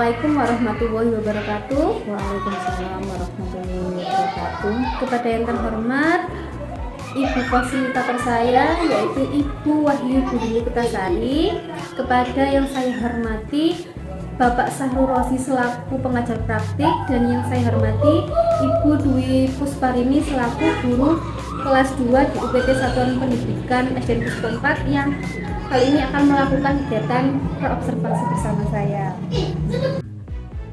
Assalamualaikum warahmatullahi wabarakatuh. Waalaikumsalam warahmatullahi wabarakatuh. Kepada yang terhormat Ibu fasilitator saya, yaitu Ibu Wahyu Budi Kutasari. Kepada yang saya hormati Bapak Sahrul Rosi selaku pengajar praktik, dan yang saya hormati Ibu Dwi Pusparini selaku guru kelas 2 di UPT Satuan Pendidikan SD Puspa 4 yang kali ini akan melakukan kegiatan praobservasi bersama saya.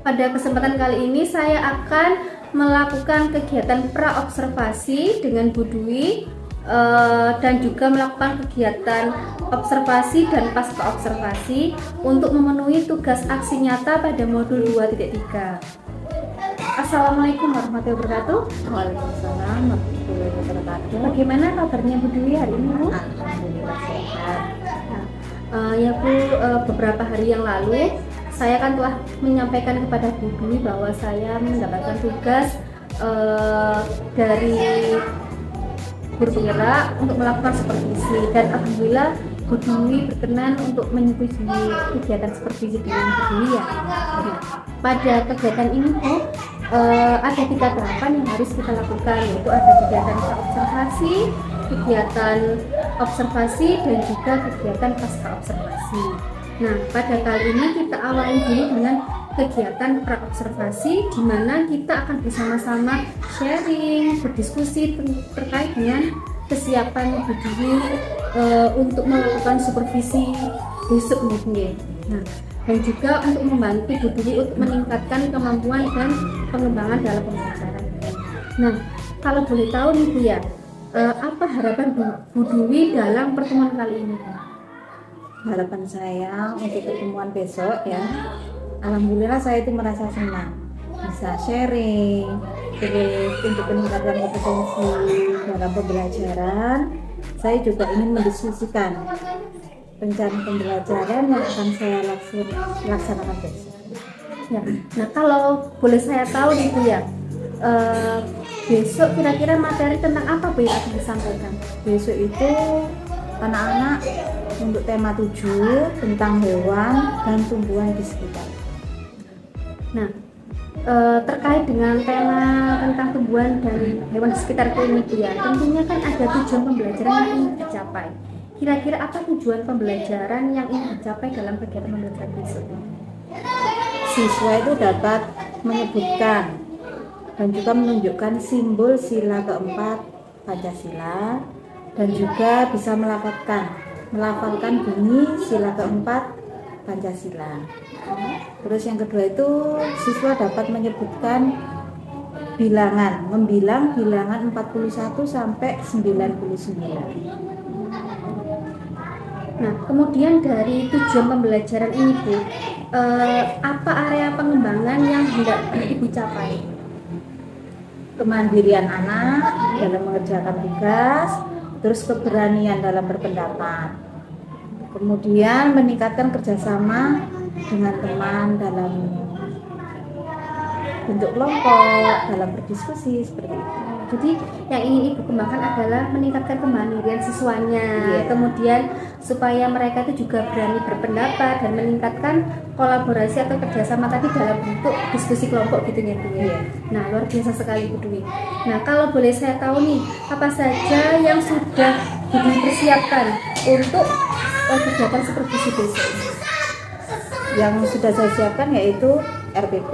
Pada kesempatan kali ini saya akan melakukan kegiatan praobservasi dengan Bu Dwi dan juga melakukan kegiatan observasi dan pasca observasi untuk memenuhi tugas aksi nyata pada modul 2.3. Assalamualaikum warahmatullahi wabarakatuh. Waalaikumsalam warahmatullahi wabarakatuh. Bagaimana kabarnya Bu Dwi hari ini, Bu? Alhamdulillah sehat. Ya Bu, beberapa hari yang lalu saya kan telah menyampaikan kepada Bu Dwi bahwa saya mendapatkan tugas dari guru penggerak untuk melakukan supervisi, dan alhamdulillah Bu Dwi berkenan untuk menyetujui kegiatan supervisi dengan Bu Dwi ya. Nah, pada kegiatan ini Bu, ada 3 tahapan yang harus kita lakukan, yaitu ada kegiatan observasi, kegiatan observasi, dan juga kegiatan pasca observasi. Nah, pada kali ini kita awali dulu dengan kegiatan praobservasi, di mana kita akan bersama-sama sharing, berdiskusi terkait dengan kesiapan Bu Dwi untuk melakukan supervisi besok mungkin. Nah, dan juga untuk membantu Bu Dwi untuk meningkatkan kemampuan dan pengembangan dalam pembelajaran. Nah, kalau boleh tahu nih Bu ya, apa harapan Bu Dwi dalam pertemuan kali ini? Harapan saya untuk pertemuan besok ya, alhamdulillah saya itu merasa senang bisa sharing, terus untuk peningkatan kompetensi dalam pembelajaran. Saya juga ingin mendiskusikan rencana pembelajaran yang akan saya laksanakan besok. Ya. Nah, kalau boleh saya tahu nih Bu ya, besok kira-kira materi tentang apa Bu yang akan disampaikan? Besok itu anak-anak untuk tema 7 tentang hewan dan tumbuhan di sekitar. Nah, terkait dengan tema tentang tumbuhan dan hewan di sekitar ini Bu ya, tentunya kan ada tujuan pembelajaran yang ingin dicapai. Kira-kira apa tujuan pembelajaran yang ingin dicapai dalam kegiatan pembelajaran besok? Siswa itu dapat menyebutkan dan juga menunjukkan simbol sila keempat Pancasila, dan juga bisa melafalkan bunyi sila keempat Pancasila. Terus yang kedua itu siswa dapat menyebutkan membilang bilangan 41 sampai 99. Nah, kemudian dari tujuan pembelajaran ini Bu, apa area pengembangan yang hendak Ibu capai? Kemandirian anak dalam mengerjakan tugas, terus keberanian dalam berpendapat, kemudian meningkatkan kerjasama dengan teman dalam bentuk kelompok, dalam berdiskusi seperti itu. Jadi yang ingin Ibu kembangkan adalah meningkatkan kemandirian siswanya, kemudian supaya mereka itu juga berani berpendapat dan meningkatkan kolaborasi atau kerjasama tadi dalam bentuk diskusi kelompok gitu ya Bu ya. Nah, luar biasa sekali Bu Dwi. Nah, kalau boleh saya tahu nih, apa saja yang sudah Bu Dwi persiapkan untuk kegiatan supervisi besok? Yang sudah saya siapkan yaitu RPP,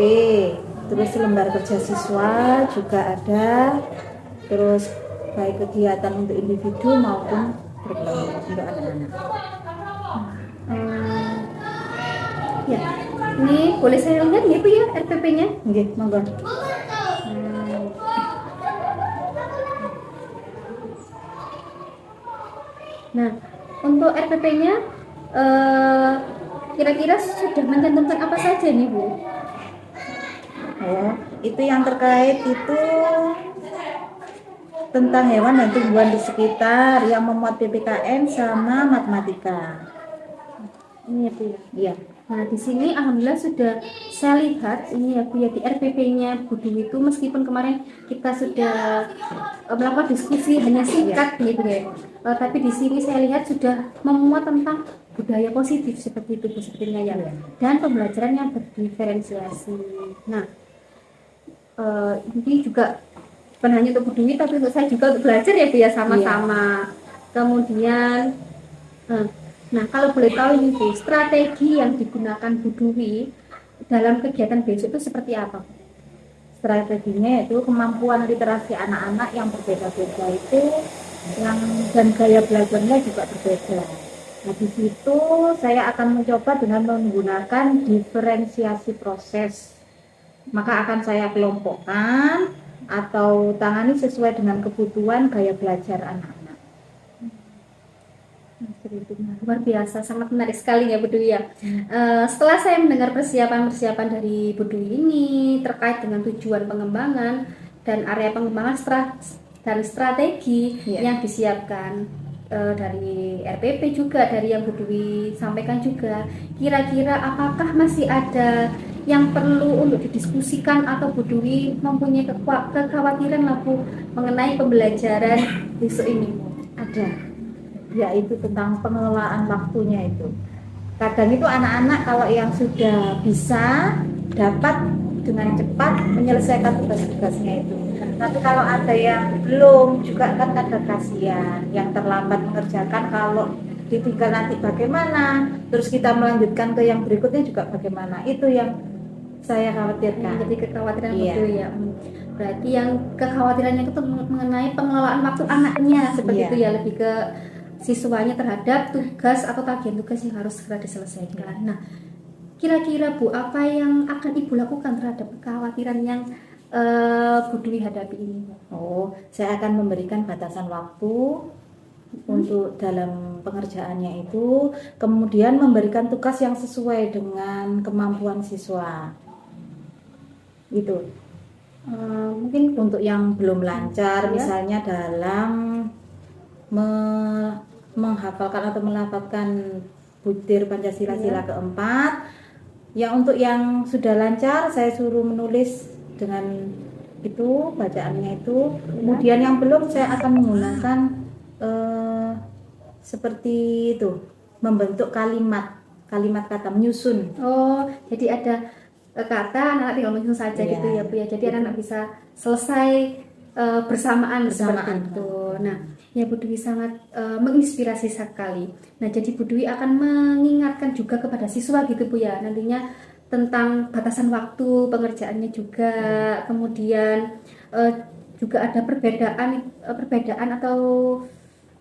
terus lembar kerja siswa juga ada, terus baik kegiatan untuk individu maupun berkelompok untuk anak-anak. Ya, ini boleh saya lihat ya Bu ya RPP-nya? Oke, monggo. Nah, untuk RPP-nya kira-kira sudah mencantumkan apa saja nih Bu? Oh, itu yang terkait itu tentang hewan dan tumbuhan di sekitar, yang memuat PPKN sama matematika. Ini ya Bu ya. Iya. Nah, di sini alhamdulillah sudah saya lihat ini ya Bu ya, di RPP-nya Bu Dwi itu meskipun kemarin kita sudah melakukan diskusi hanya singkat gitu ya. Tapi di sini saya lihat sudah memuat tentang budaya positif seperti itu Bu sepertinya ya. Dan pembelajaran yang berdiferensiasi. Nah, ini juga bukan hanya untuk Bu Dwi tapi untuk saya juga untuk belajar ya Bu ya sama-sama. Kemudian nah, kalau boleh tahu ini Bu, strategi yang digunakan Bu Dwi dalam kegiatan besok itu seperti apa? Strateginya yaitu kemampuan literasi anak-anak yang berbeda-beda itu yang dan gaya belajarnya juga berbeda. Nah, di situ saya akan mencoba dengan menggunakan diferensiasi proses. Maka akan saya kelompokkan atau tangani sesuai dengan kebutuhan gaya belajar anak-anak. Luar biasa, sangat menarik sekali ya Bu Dwi ya. Setelah saya mendengar persiapan-persiapan dari Bu Dwi ini terkait dengan tujuan pengembangan dan area pengembangan dan strategi yang disiapkan dari RPP juga, dari yang Bu Dwi sampaikan juga, kira-kira apakah masih ada yang perlu untuk didiskusikan atau Bu Dwi mempunyai kekhawatiran lah Bu mengenai pembelajaran besok ini? Ada, yaitu tentang pengelolaan waktunya itu. Kadang itu anak-anak kalau yang sudah bisa dapat dengan cepat menyelesaikan tugas-tugasnya itu. Tapi kalau ada yang belum juga kan kadang kasihan yang terlambat mengerjakan, kalau ditinggal nanti bagaimana, terus kita melanjutkan ke yang berikutnya juga bagaimana, itu yang saya khawatirkan. Jadi kekhawatiran betul ya. Berarti yang kekhawatirannya itu mengenai pengelolaan waktu anaknya seperti itu ya, lebih ke siswanya terhadap tugas atau tagihan tugas yang harus segera diselesaikan. Nah, kira-kira Bu, apa yang akan Ibu lakukan terhadap kekhawatiran yang Bu Dwi hadapi ini? Saya akan memberikan batasan waktu untuk dalam pengerjaannya itu, kemudian memberikan tugas yang sesuai dengan kemampuan siswa. Itu mungkin untuk yang belum lancar, misalnya dalam menghafalkan atau melafalkan butir Pancasila sila keempat. Yang untuk yang sudah lancar saya suruh menulis dengan itu bacaannya itu. Kemudian yang belum saya akan menggunakan seperti itu, membentuk kalimat kata, menyusun. Jadi ada kata anak tinggal menyusun saja gitu ya Bu ya. Jadi anak bisa selesai bersamaan seperti itu. Nah, ya Bu Dwi sangat menginspirasi sekali. Nah, jadi Bu Dwi akan mengingatkan juga kepada siswa gitu Bu ya, nantinya tentang batasan waktu pengerjaannya juga. Kemudian juga ada perbedaan atau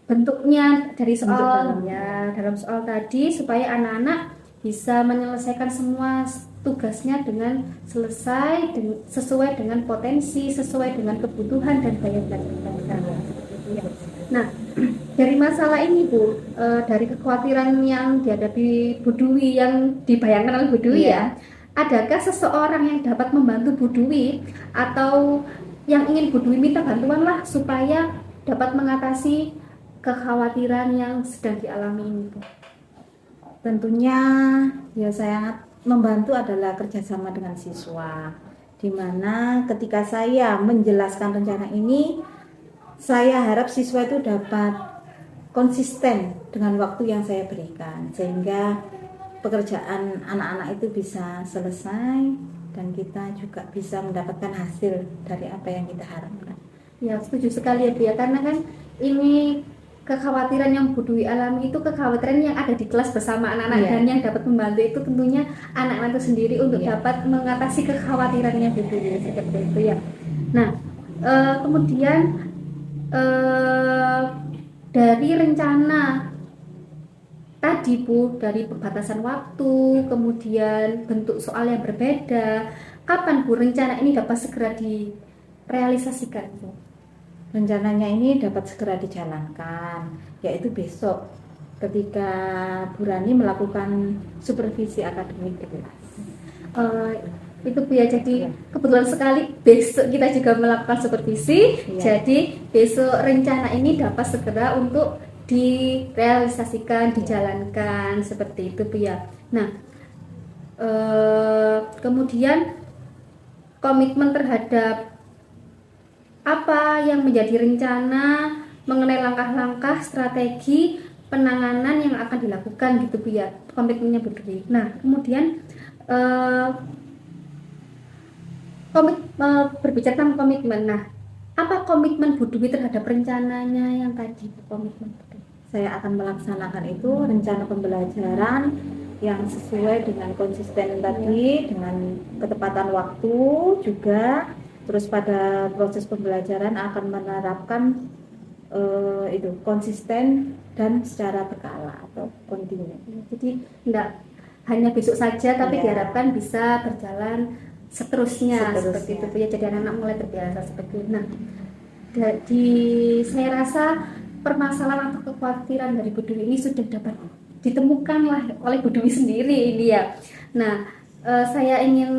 bentuknya dari soal dalam soal tadi, supaya anak-anak bisa menyelesaikan semua tugasnya dengan selesai sesuai dengan potensi, sesuai dengan kebutuhan dan gaya belajar mereka. Nah, dari masalah ini Bu, dari kekhawatiran yang dihadapi Bu Dwi, yang dibayangkan oleh Bu Dwi adakah seseorang yang dapat membantu Bu Dwi atau yang ingin Bu Dwi minta bantuan lah supaya dapat mengatasi kekhawatiran yang sedang dialami ini Bu? Tentunya ya saya membantu adalah kerjasama dengan siswa, dimana ketika saya menjelaskan rencana ini, saya harap siswa itu dapat konsisten dengan waktu yang saya berikan, sehingga pekerjaan anak-anak itu bisa selesai dan kita juga bisa mendapatkan hasil dari apa yang kita harapkan. Ya, setuju sekali ya Bu ya, karena kan ini kekhawatiran yang Bu Dwi alami itu kekhawatiran yang ada di kelas bersama anak-anak, dan yang dapat membantu itu tentunya anak-anak itu sendiri untuk dapat mengatasi kekhawatirannya Bu Dwi seperti itu ya. Nah, kemudian dari rencana tadi Bu, dari pembatasan waktu, kemudian bentuk soal yang berbeda, kapan Bu rencana ini dapat segera direalisasikan Bu? Rencananya ini dapat segera dijalankan, yaitu besok ketika Bu Rani melakukan supervisi akademik di kelas. Itu Bu ya, jadi kebetulan sekali besok kita juga melakukan supervisi. Jadi besok rencana ini dapat segera untuk direalisasikan, dijalankan seperti itu Bu ya. Nah, Kemudian komitmen terhadap apa yang menjadi rencana mengenai langkah-langkah strategi penanganan yang akan dilakukan gitu Bu ya, komitmennya Bu Dwi. Nah kemudian berbicara tentang komitmen, nah apa komitmen Bu Dwi terhadap rencananya yang tadi komitmen Bu Dwi? Saya akan melaksanakan itu rencana pembelajaran yang sesuai dengan konsisten tadi, dengan ketepatan waktu juga. Terus pada proses pembelajaran akan menerapkan itu konsisten dan secara berkala atau kontinu. Jadi tidak hanya besok saja, tapi diharapkan bisa berjalan seterusnya. Seperti itu ya. Jadi anak-anak mulai terbiasa seperti itu. Nah, saya rasa permasalahan atau kekhawatiran dari Bu Dwi ini sudah dapat ditemukan lah oleh Bu Dwi sendiri ini ya. Nah, saya ingin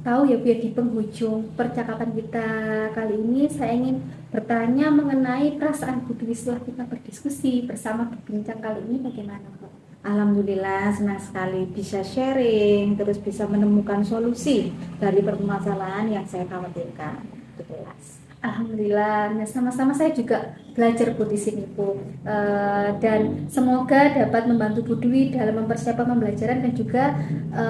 tahu ya Bu ya, di penghujung percakapan kita kali ini saya ingin bertanya mengenai perasaan Bu Dwi setelah kita berdiskusi bersama berbincang kali ini bagaimana Bu? Alhamdulillah senang sekali bisa sharing, terus bisa menemukan solusi dari permasalahan yang saya khawatirkan. Jelas. Alhamdulillah, nah sama-sama saya juga belajar Bu di sini Bu, dan semoga dapat membantu Bu Dwi dalam mempersiapkan pembelajaran dan juga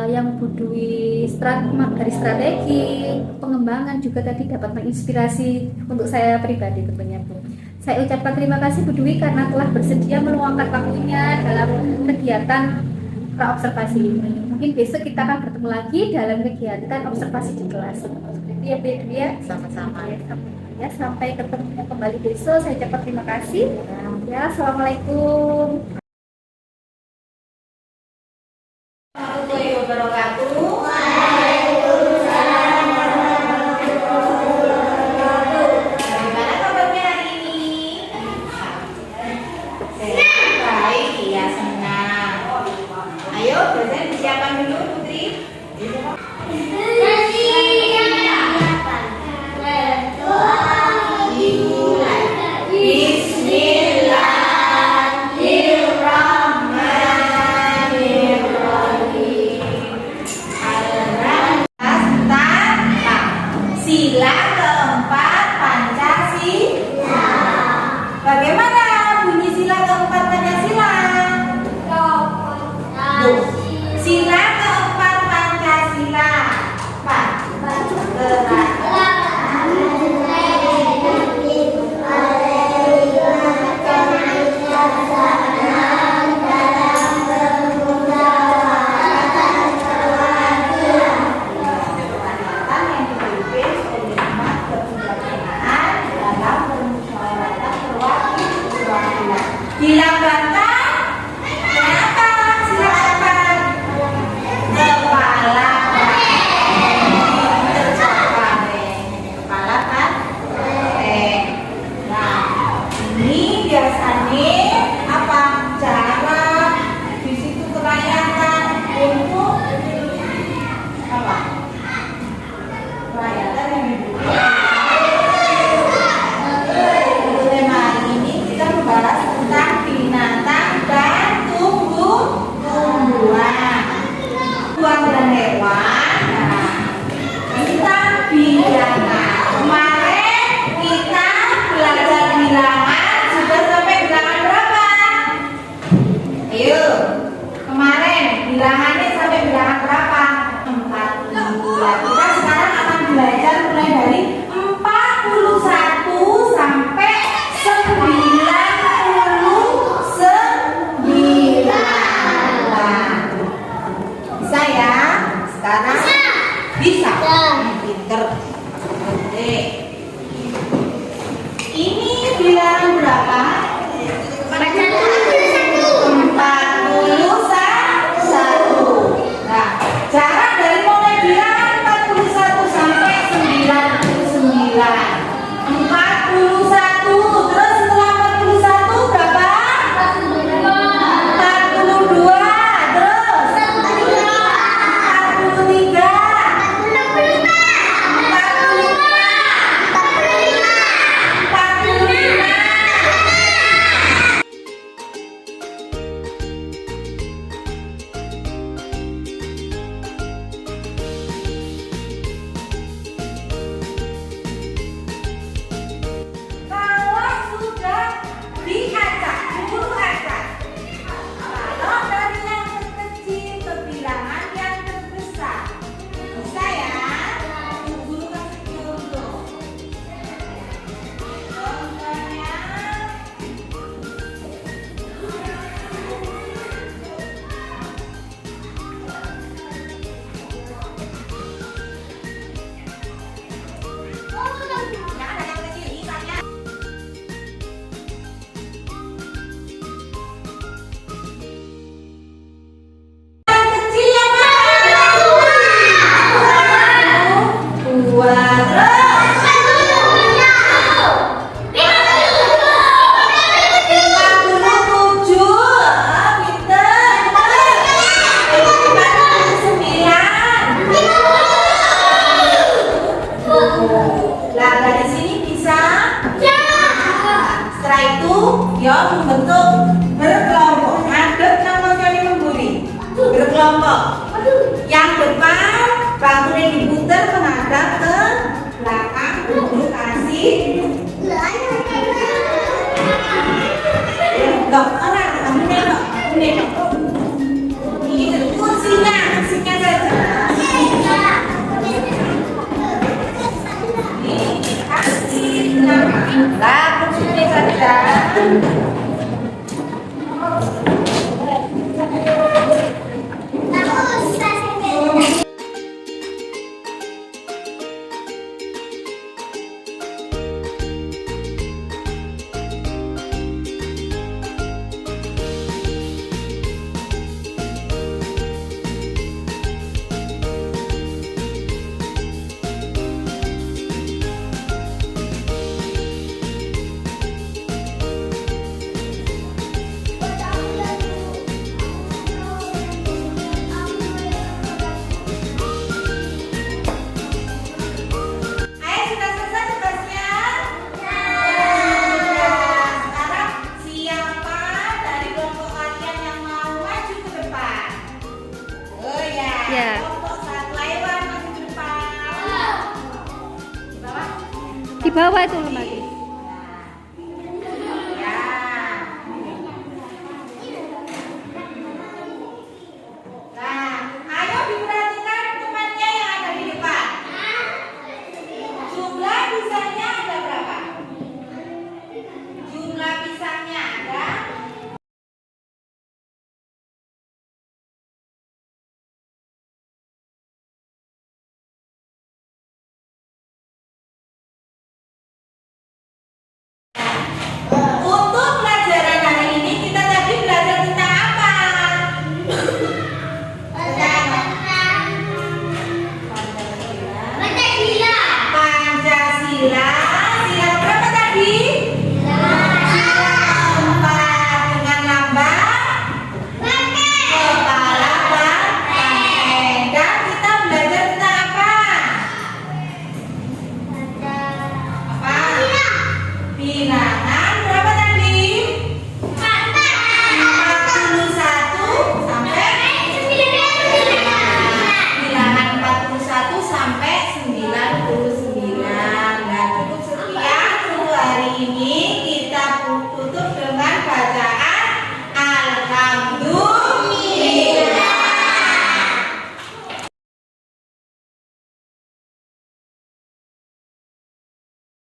yang Bu Dwi dari strategi pengembangan juga tadi dapat menginspirasi untuk saya pribadi tentunya Bu. Saya ucapkan terima kasih Bu Dwi karena telah bersedia meluangkan waktunya dalam kegiatan praobservasi ini. Mungkin besok kita akan bertemu lagi dalam kegiatan observasi di kelas. Seperti ya Bu Dwi ya. Sama-sama. Ya, sampai ketemu kembali besok. Saya ucapkan terima kasih. Ya, assalamualaikum. Warahmatullahi wabarakatuh. Bagaimana kabarnya hari ini? Sehat, baik, ya senang. Ayo, dosen disiapkan dulu, Putri. Sila keempat Pancasila. Bagaimana bunyi sila keempat Pancasila? Sila keempat Pancasila. Pak. Dilambangkan kenapa silakan kepala kepala kan nah ini biasanya apa cara di situ kerayakan untuk apa kerayakan yang dibuat. Tema hari ini kita membahas tentang binatang dan tumbuhan dan hewan. Tentang bilangan. Kemarin kita belajar bilangan sudah sampai bilangan berapa? Ayo, kemarin bilangannya sampai bilangan berapa? 42. Kita sekarang akan belajar mulai dari 41 sampai 99. Bisa ya? Sekarang bisa. Pinter. Oke. Ini bilangan berapa? 41. Nah, cara dari mulai bilangan 41 sampai 99. 41. Terus setelah 41 berapa? 42. Terus 43. 45. Lah dari sini bisa. Setelah itu dia membentuk berkelompok. Ngadep namanya memburi. Berkelompok. Yang depan bangunnya diputar menghadap ke belakang untuk kasih. Enggak, orang kamunya no. Ini kursinya saja. Lah, kursinya saja. Ayo sudah selesai tugasnya? Sekarang siapa dari kelompok kalian yang mau maju ke depan? Oh ya, Ya. kelompok satu lewat maju ke depan. Di bawah? Di bawah itu lemari. Ya. Nah, ayo diperhatikan temannya yang ada di depan. Jumlah pisangnya ada berapa? Jumlah pisangnya ada. Untuk pelajaran hari ini kita tadi belajar tentang apa? Pancasila. Sila berapa tadi? Sila keempat dengan lambang kepala banteng. Dan kita belajar tentang apa? Apa? Bila.